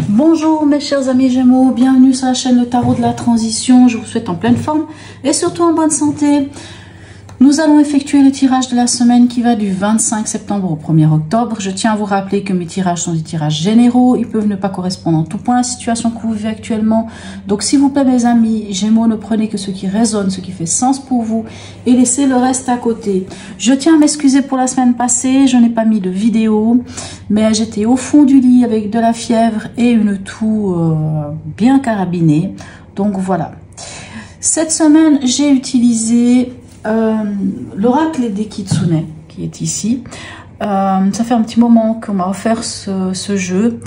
Bonjour mes chers amis Gémeaux, bienvenue sur la chaîne Le Tarot de la Transition. Je vous souhaite en pleine forme et surtout en bonne santé. Nous allons effectuer le tirage de la semaine qui va du 25 septembre au 1er octobre. Je tiens à vous rappeler que mes tirages sont des tirages généraux. Ils peuvent ne pas correspondre en tout point à la situation que vous vivez actuellement. Donc s'il vous plaît mes amis Gémeaux, ne prenez que ce qui résonne, ce qui fait sens pour vous et laissez le reste à côté. Je tiens à m'excuser pour la semaine passée, je n'ai pas mis de vidéo, mais j'étais au fond du lit avec de la fièvre et une toux bien carabinée. Donc voilà. Cette semaine, j'ai utilisé l'oracle des Kitsune qui est ici. Ça fait un petit moment qu'on m'a offert ce jeu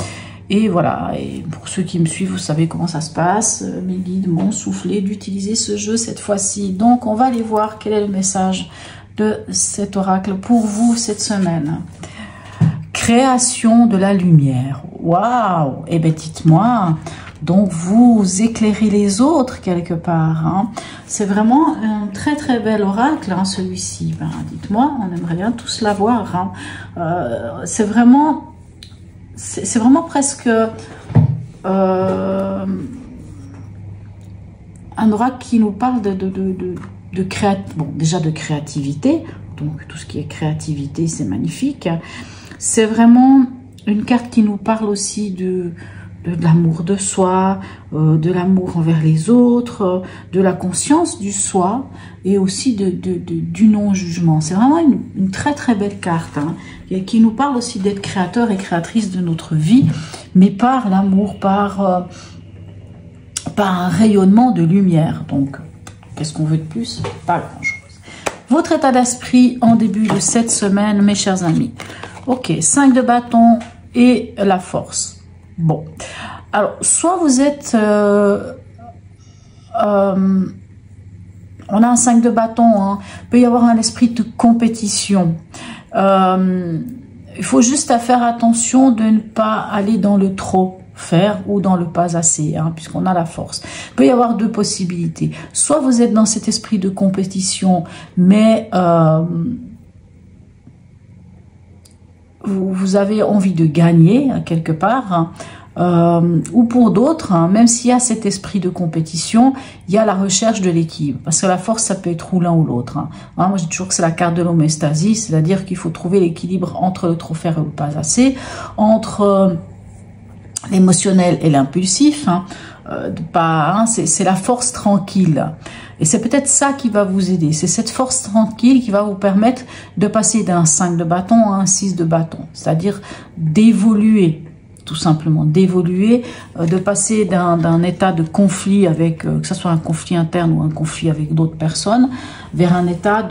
et voilà, et pour ceux qui me suivent vous savez comment ça se passe. Mes guides m'ont soufflé d'utiliser ce jeu cette fois-ci, donc on va aller voir quel est le message de cet oracle pour vous cette semaine. Création de la lumière. Waouh! Eh bien dites-moi, donc vous éclairez les autres quelque part, hein. C'est vraiment un très très bel oracle, hein, celui-ci. Ben, dites-moi, on aimerait bien tous l'avoir, hein. C'est vraiment presque un oracle qui nous parle déjà de créativité. Donc tout ce qui est créativité, c'est magnifique. C'est vraiment une carte qui nous parle aussi de l'amour de soi, de l'amour envers les autres, de la conscience du soi et aussi du non-jugement. C'est vraiment une très très belle carte, hein, qui nous parle aussi d'être créateur et créatrice de notre vie, mais par l'amour, par un rayonnement de lumière. Donc, qu'est-ce qu'on veut de plus? Pas grand-chose. Votre état d'esprit en début de cette semaine, mes chers amis. Ok, 5 de bâton et la force. Bon, alors, soit vous êtes... on a un 5 de bâton, hein. Il peut y avoir un esprit de compétition. Il faut juste faire attention de ne pas aller dans le trop faire ou dans le pas assez, hein, puisqu'on a la force. Il peut y avoir deux possibilités. Soit vous êtes dans cet esprit de compétition, mais... vous avez envie de gagner quelque part, hein, ou pour d'autres, hein, même s'il y a cet esprit de compétition, il y a la recherche de l'équilibre, parce que la force, ça peut être ou l'un ou l'autre, hein. Moi, je dis toujours que c'est la carte de l'homéostasie, c'est-à-dire qu'il faut trouver l'équilibre entre le trop faire et le pas assez, entre l'émotionnel et l'impulsif, hein, c'est la force tranquille. Et c'est peut-être ça qui va vous aider. C'est cette force tranquille qui va vous permettre de passer d'un 5 de bâton à un 6 de bâton. C'est-à-dire d'évoluer, tout simplement. D'évoluer, de passer d'un état de conflit avec, que ce soit un conflit interne ou un conflit avec d'autres personnes, vers un état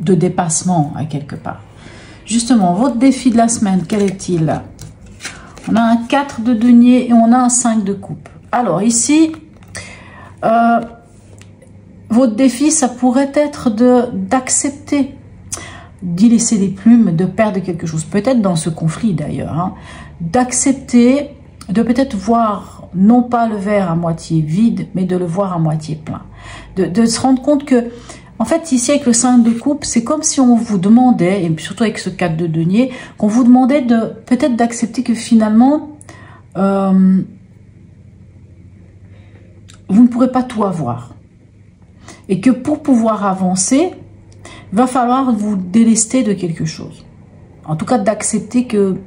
de dépassement, à quelque part. Justement, votre défi de la semaine, quel est-il? On a un 4 de denier et on a un 5 de coupe. Alors ici... votre défi, ça pourrait être d'accepter d'y laisser des plumes, de perdre quelque chose, peut-être dans ce conflit d'ailleurs, hein, d'accepter de peut-être voir non pas le verre à moitié vide, mais de le voir à moitié plein, de se rendre compte que en fait ici avec le 5 de coupe, c'est comme si on vous demandait, et surtout avec ce 4 de denier, qu'on vous demandait peut-être d'accepter que finalement vous ne pourrez pas tout avoir. Et que pour pouvoir avancer, il va falloir vous délester de quelque chose. En tout cas, d'accepter que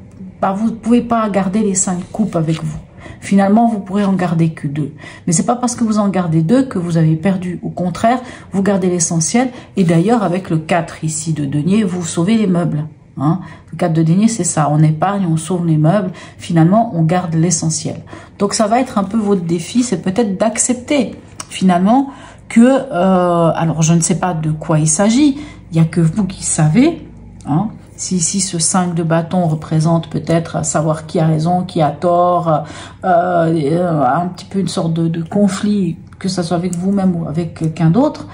vous ne pouvez pas garder les 5 coupes avec vous. Finalement, vous pourrez en garder que 2. Mais c'est pas parce que vous en gardez 2 que vous avez perdu. Au contraire, vous gardez l'essentiel. Et d'ailleurs, avec le 4 ici de denier, vous sauvez les meubles. Hein, le 4 de denier, c'est ça. On épargne, on sauve les meubles. Finalement, on garde l'essentiel. Donc, ça va être un peu votre défi. C'est peut-être d'accepter, finalement, que... alors, je ne sais pas de quoi il s'agit. Il n'y a que vous qui savez. Hein, si ce 5 de bâton représente peut-être savoir qui a raison, qui a tort, un petit peu une sorte de conflit, que ce soit avec vous-même ou avec quelqu'un d'autre,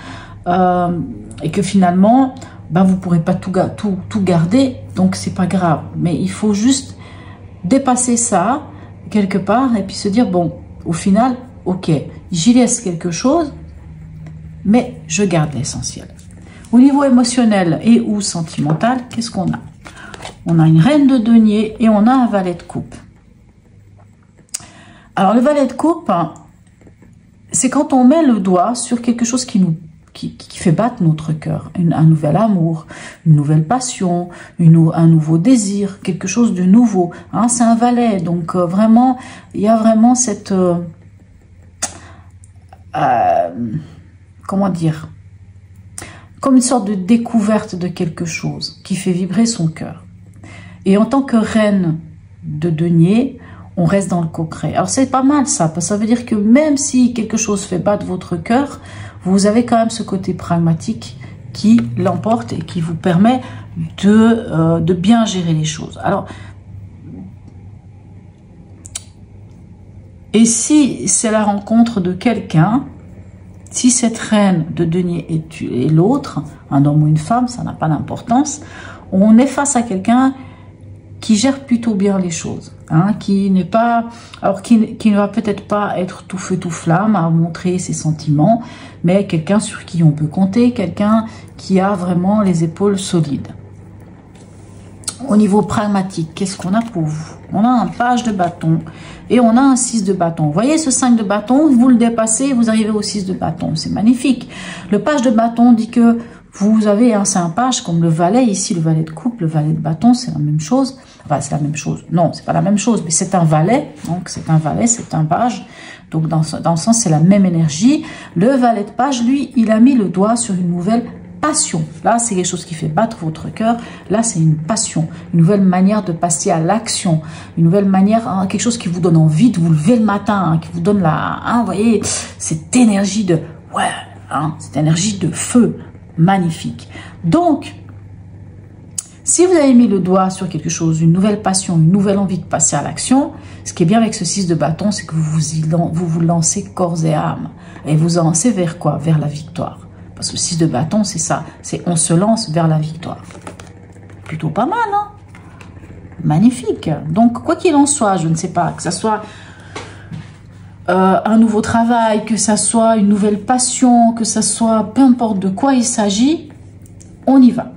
et que finalement... vous ne pourrez pas tout garder, donc c'est pas grave. Mais il faut juste dépasser ça quelque part, et puis se dire, bon, au final, ok, j'y laisse quelque chose, mais je garde l'essentiel. Au niveau émotionnel et ou sentimental, qu'est-ce qu'on a? On a une reine de denier et on a un valet de coupe. Alors, le valet de coupe, c'est quand on met le doigt sur quelque chose qui fait battre notre cœur. Un nouvel amour, une nouvelle passion, un nouveau désir, quelque chose de nouveau. Hein, c'est un valet, donc vraiment, il y a vraiment cette... comment dire? Comme une sorte de découverte de quelque chose qui fait vibrer son cœur. Et en tant que reine de denier, on reste dans le concret. Alors c'est pas mal ça, parce que ça veut dire que même si quelque chose fait battre votre cœur, vous avez quand même ce côté pragmatique qui l'emporte et qui vous permet de bien gérer les choses. Alors, et si c'est la rencontre de quelqu'un, si cette reine de denier est l'autre, un homme ou une femme, ça n'a pas d'importance, on est face à quelqu'un qui gère plutôt bien les choses, hein, qui n'est pas, alors qui ne va peut-être pas être tout feu tout flamme à montrer ses sentiments, mais quelqu'un sur qui on peut compter, quelqu'un qui a vraiment les épaules solides. Au niveau pragmatique, qu'est-ce qu'on a pour vous? On a un page de bâton et on a un 6 de bâton. Vous voyez ce 5 de bâton, vous le dépassez, vous arrivez au 6 de bâton. C'est magnifique. Le page de bâton dit que vous avez c'est un page comme le valet, ici le valet de coupe, le valet de bâton, c'est la même chose. Enfin, c'est la même chose. Non, c'est pas la même chose, mais c'est un valet. Donc, c'est un valet, c'est un page. Donc, dans le sens, c'est la même énergie. Le valet de page, lui, il a mis le doigt sur une nouvelle passion. Là, c'est quelque chose qui fait battre votre cœur. Là, c'est une passion, une nouvelle manière de passer à l'action, une nouvelle manière, hein, quelque chose qui vous donne envie de vous lever le matin, hein, qui vous donne vous voyez, cette énergie de, ouais, hein, cette énergie de feu, magnifique. Donc, si vous avez mis le doigt sur quelque chose, une nouvelle passion, une nouvelle envie de passer à l'action, ce qui est bien avec ce 6 de bâton, c'est que vous lancez corps et âme. Et vous avancez vers quoi? Vers la victoire. Parce que le 6 de bâton, c'est ça. C'est on se lance vers la victoire. Plutôt pas mal, hein? Magnifique. Donc, quoi qu'il en soit, je ne sais pas, que ça soit un nouveau travail, que ça soit une nouvelle passion, que ça soit peu importe de quoi il s'agit, on y va.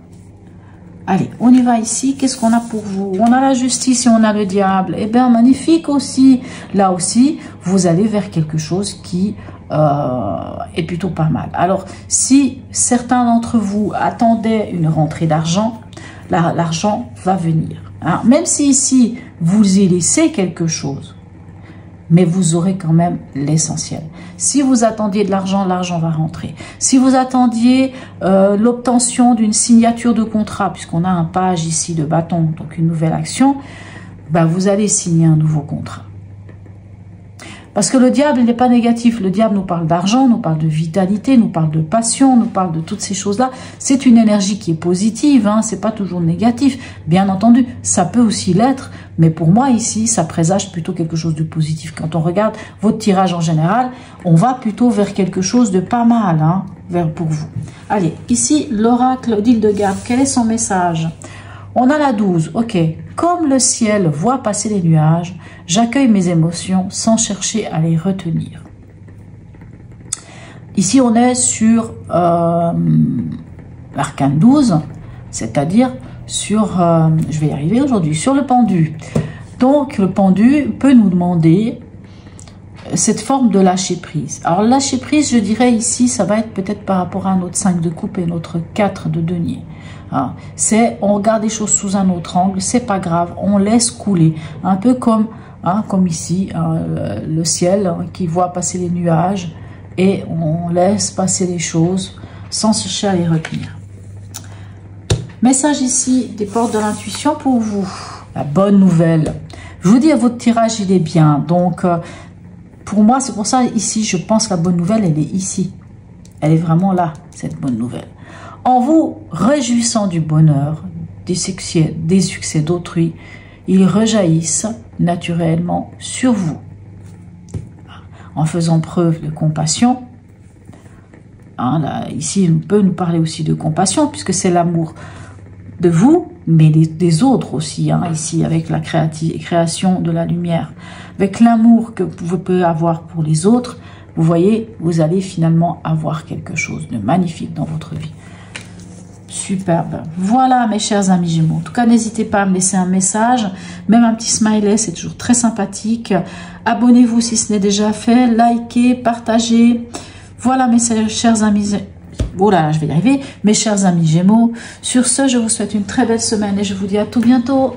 Allez, on y va ici. Qu'est-ce qu'on a pour vous? On a la justice et on a le diable. Eh bien, magnifique aussi. Là aussi, vous allez vers quelque chose qui est plutôt pas mal. Alors, si certains d'entre vous attendaient une rentrée d'argent, l'argent va venir. Hein? Même si ici, vous y laissez quelque chose, mais vous aurez quand même l'essentiel. Si vous attendiez de l'argent, l'argent va rentrer. Si vous attendiez l'obtention d'une signature de contrat, puisqu'on a un page ici de bâton, donc une nouvelle action, ben vous allez signer un nouveau contrat. Parce que le diable, il n'est pas négatif. Le diable nous parle d'argent, nous parle de vitalité, nous parle de passion, nous parle de toutes ces choses-là. C'est une énergie qui est positive, hein, c'est pas toujours négatif. Bien entendu, ça peut aussi l'être, mais pour moi ici, ça présage plutôt quelque chose de positif. Quand on regarde votre tirage en général, on va plutôt vers quelque chose de pas mal, hein, pour vous. Allez, ici, l'oracle d'Hildegarde, quel est son message? On a la 12, ok. Comme le ciel voit passer les nuages, j'accueille mes émotions sans chercher à les retenir. Ici, on est sur l'arcane 12, c'est-à-dire sur, je vais y arriver aujourd'hui, sur le pendu. Donc, le pendu peut nous demander cette forme de lâcher prise. Alors, lâcher prise, je dirais ici, ça va être peut-être par rapport à notre 5 de coupe et notre 4 de denier. Hein, c'est on regarde les choses sous un autre angle, c'est pas grave, on laisse couler, un peu comme ici, le ciel qui voit passer les nuages et on laisse passer les choses sans chercher à les retenir. Message ici des portes de l'intuition pour vous, la bonne nouvelle. Je vous dis, votre tirage il est bien, donc pour moi c'est pour ça ici je pense que la bonne nouvelle elle est ici, elle est vraiment là, cette bonne nouvelle. En vous réjouissant du bonheur, des succès d'autrui, ils rejaillissent naturellement sur vous. En faisant preuve de compassion, hein, là, ici on peut nous parler aussi de compassion, puisque c'est l'amour de vous mais des autres aussi, hein, ici, avec la création de la lumière. Avec l'amour que vous pouvez avoir pour les autres, vous voyez, vous allez finalement avoir quelque chose de magnifique dans votre vie. Superbe. Voilà mes chers amis Gémeaux. En tout cas, n'hésitez pas à me laisser un message, même un petit smiley, c'est toujours très sympathique. Abonnez-vous si ce n'est déjà fait, likez, partagez. Voilà mes chers amis. Oh là là, je vais y arriver. Mes chers amis Gémeaux. Sur ce, je vous souhaite une très belle semaine et je vous dis à tout bientôt.